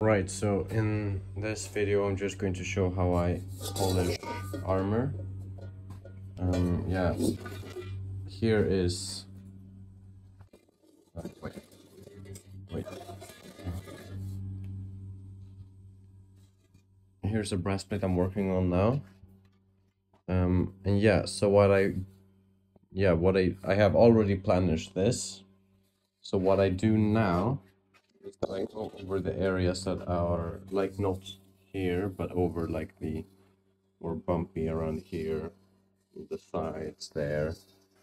Right, so in this video I'm just going to show how I polish armor. Yeah, here is... wait. Here's a breastplate I'm working on now. And yeah, so I have already planished this. So what I do now is that I go over the areas that are like not here, but over like the more bumpy around here, the sides there,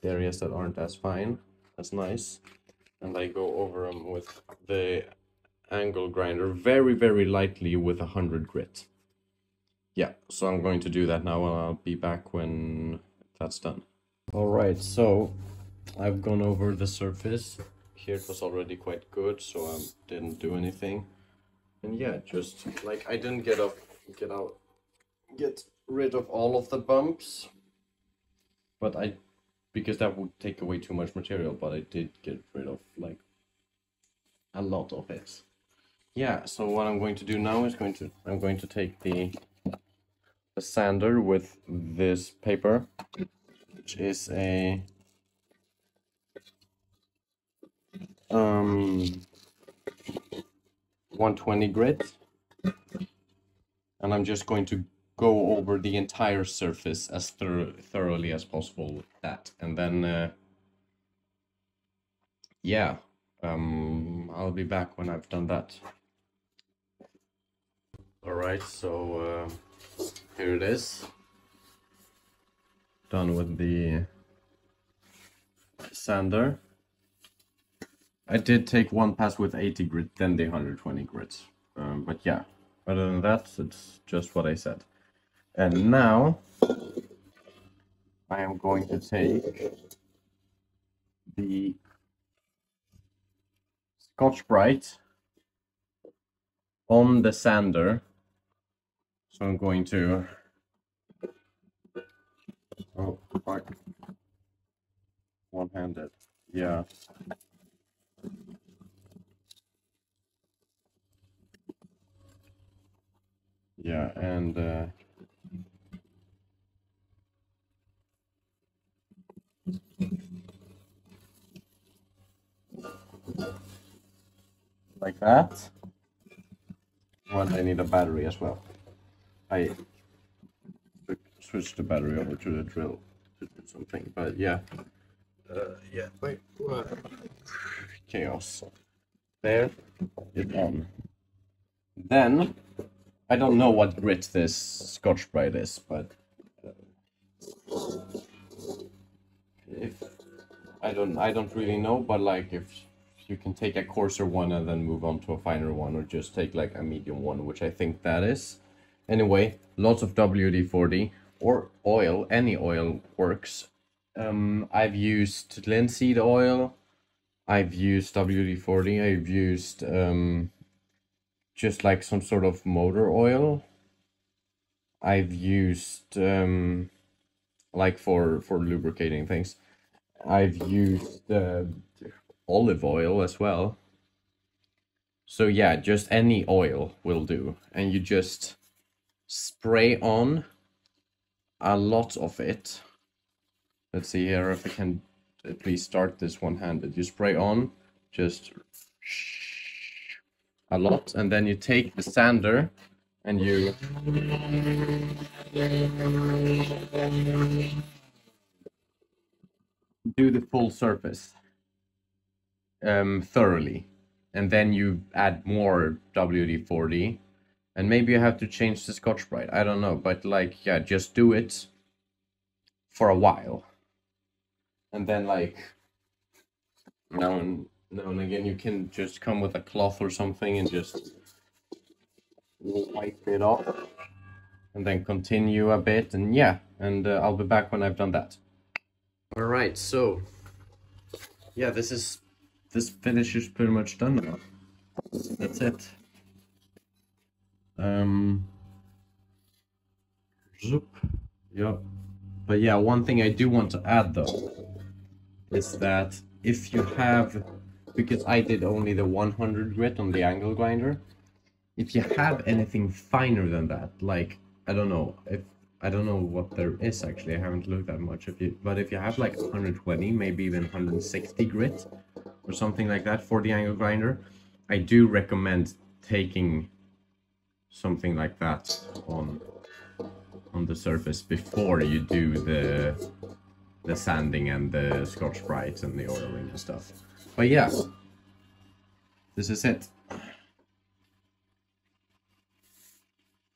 the areas that aren't as fine, as nice, and I go over them with the angle grinder very, very lightly with 100 grit. Yeah, so I'm going to do that now and I'll be back when that's done. Alright, so I've gone over the surface. Here it was already quite good, so I didn't do anything. And yeah, just like I didn't get rid of all of the bumps, but because that would take away too much material, but I did get rid of like a lot of it. Yeah, so what I'm going to do now is I'm going to take the sander with this paper, which is a 120 grit, and I'm just going to go over the entire surface as thoroughly as possible with that, and then yeah, I'll be back when I've done that. Alright, so here it is, done with the sander. I did take one pass with 80 grit, then the 120 grit, but yeah, other than that, it's just what I said. And now I am going to take the Scotch-Brite on the sander. So I'm going to... oh, fuck. One-handed. Yeah. Yeah, and... like that. Well, I need a battery as well. I switched the battery over to the drill to do something, but yeah. Yeah, wait, what? Chaos. There, it's on. Then, I don't know what grit this Scotch-Brite is, but if I don't really know, but like if you can take a coarser one and then move on to a finer one, or just take like a medium one, which I think that is. Anyway, lots of WD-40 or oil, any oil works. I've used linseed oil, I've used WD-40, I've used just like some sort of motor oil. I've used like for lubricating things. I've used olive oil as well. So yeah, just any oil will do, and you just spray on a lot of it. Let's see here if I can at least start this one-handed. You spray on just a lot, and then you take the sander and you do the full surface thoroughly, and then you add more WD-40, and maybe you have to change the Scotch-Brite, I don't know, but like, yeah, just do it for a while, and then like now and again you can just come with a cloth or something and just wipe it off, and then continue a bit, and yeah, and I'll be back when I've done that. All right, so yeah, this finish is pretty much done now. That's it. Zoop. Yep. But yeah, one thing I do want to add though is that if you have, because I did only the 100 grit on the angle grinder, if you have anything finer than that, like I don't know if I don't know what there is actually. I haven't looked that much. But if you have like 120, maybe even 160 grit or something like that for the angle grinder, I do recommend taking something like that on the surface before you do the sanding and the Scotch-Brite and the oiling and stuff. But yeah, this is it.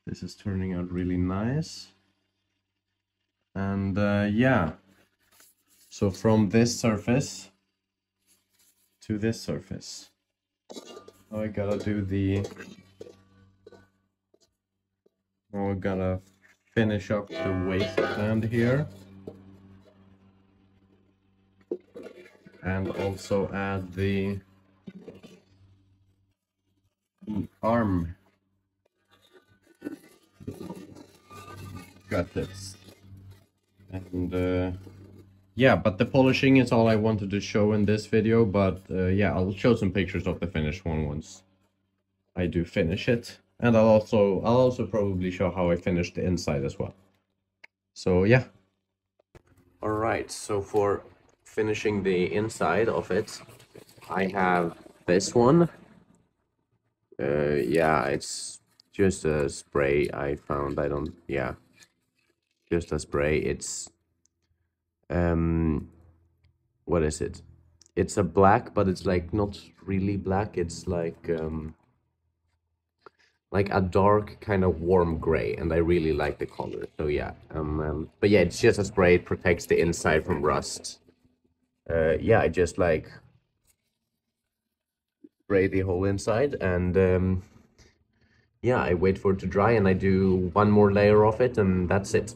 This is turning out really nice. And yeah, so from this surface to this surface, now I gotta do the, now we're gonna finish up the waistband here. And also add the arm gutters. And yeah, but the polishing is all I wanted to show in this video, but yeah, I'll show some pictures of the finished one once I do finish it. And I'll also probably show how I finished the inside as well. So yeah. Alright, so for finishing the inside of it, I have this one. Yeah, it's just a spray I found. Yeah, just a spray. It's what is it? It's a black, but it's like not really black. It's like a dark kind of warm gray, and I really like the color. So yeah, but yeah, it's just a spray. It protects the inside from rust. Yeah, I just like spray the whole inside, and yeah, I wait for it to dry, and I do one more layer of it, and that's it.